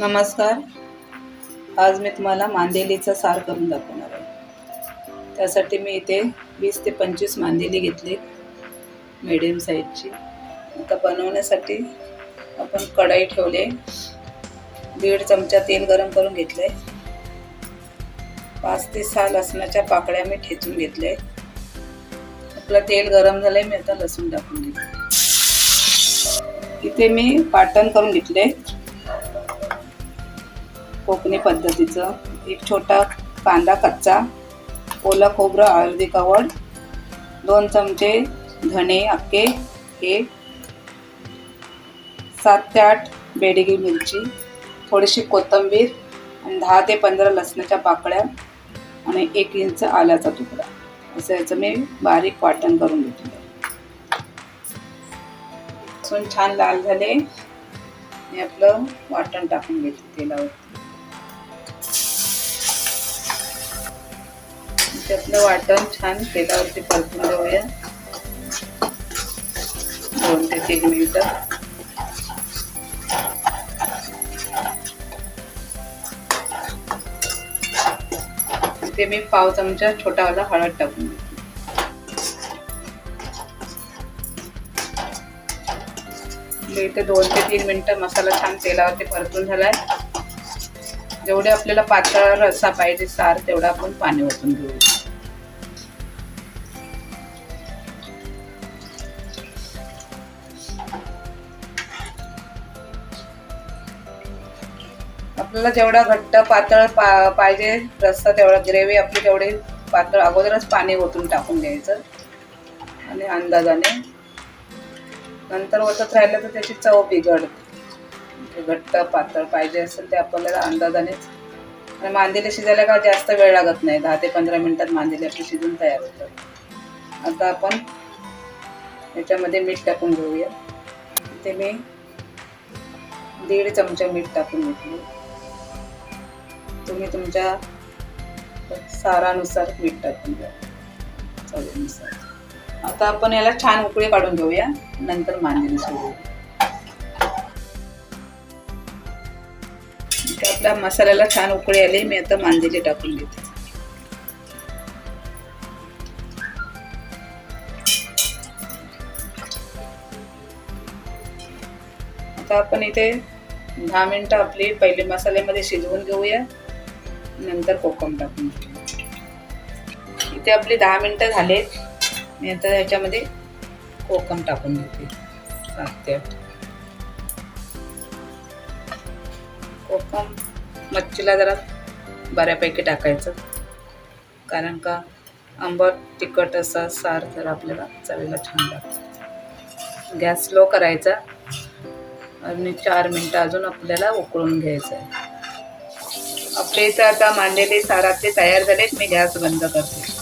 नमस्कार. आज मी तुम्हाला मांदेलीचा सार करून दाखवणार आहे. त्यासाठी मी इथे 20 ते 25 मांदेली घेतली, मीडियम साईजची. आता बनवण्यासाठी आपण कढई ठेवले, 1.5 चमचा तेल गरम करून घेतले, 5 ते 6 लसणाच्या पाकळ्या मी ठेचून घेतले. आपलं तेल गरम झाले, मी आता लसूण टाकून घेतले. इथे मी वाटण करून घेतले कोकणी पद्धतीचं. एक छोटा कांदा कच्चा, ओला खोबरं अर्धी कवड, 2 चमचे धणे अख्खे, हे 7 ते 8 बेडगी मिरची, थोडीशी कोथिंबीर आणि 10 ते 15 लसणाच्या पाकळ्या आणि 1 इंच आल्याचा तुकडा. असं याचं मी बारीक वाटण करून घेतलं. लसूण छान लाल झाले, मी आपलं वाटण टाकून घेतलं तेलावर. आपलं वाटण छान तेलावरती परतून घेऊया 2 ते 3 मिनिटं. इथे मी पाव चमचा छोटावाला हळद टाकून घेतली. इथे 2 ते 3 मिनिटं मसाला छान तेलावरती परतून झालाय. जेवढे आपल्याला पातळ रस्सा पाहिजे सार, तेवढा आपण पाणी ओतून घेऊया. आपल्याला जेवढा घट्ट पातळ पाहिजे रस्सा, तेवढा ग्रेव्ही आपली तेवढी पातळ अगोदरच पाणी ओतून टाकून द्यायचं आणि अंदाजाने. नंतर ओतत राहिलं तर त्याची चव बिघडते. घट्ट पातळ पाहिजे असेल ते आपल्याला अंदाजानेच. आणि मांदेली शिजायला का जास्त वेळ लागत नाही, 10 ते 15 मिनिटात मांदेली आपली शिजून तयार होतात. आता आपण याच्यामध्ये मीठ टाकून घेऊया. इथे मी 1.5 चमचा मीठ टाकून घेतले. तुम्ही तुमच्या सारानुसार मीठ टाकून घ्या, चवीनुसार. आता आपण याला छान उकळी काढून घेऊया, नंतर मांदेली सोडूया. आपल्या मसाल्याला छान उकळी आली, मी आता मांदेली टाकून घेते. आता आपण इथे 10 मिनिटं आपली पहिले मसाल्यामध्ये शिजवून घेऊया, नंतर कोकम टाकून घेऊया. इथे आपली 10 मिनिटं झालेत. मी आता ह्याच्यामध्ये कोकम टाकून घेते, 7 ते 8. कोकम मच्छीला जरा बऱ्यापैकी टाकायचं, कारण का आंबट तिखट असा सार तर आपल्याला चवीला छान लागतो. गॅस स्लो करायचा आणि 4 मिनिटं अजून आपल्याला उकळून घ्यायचं आहे. आपल्या इथं आता मांदेली साराचे तयार झालेत. मी गॅस बंद करते.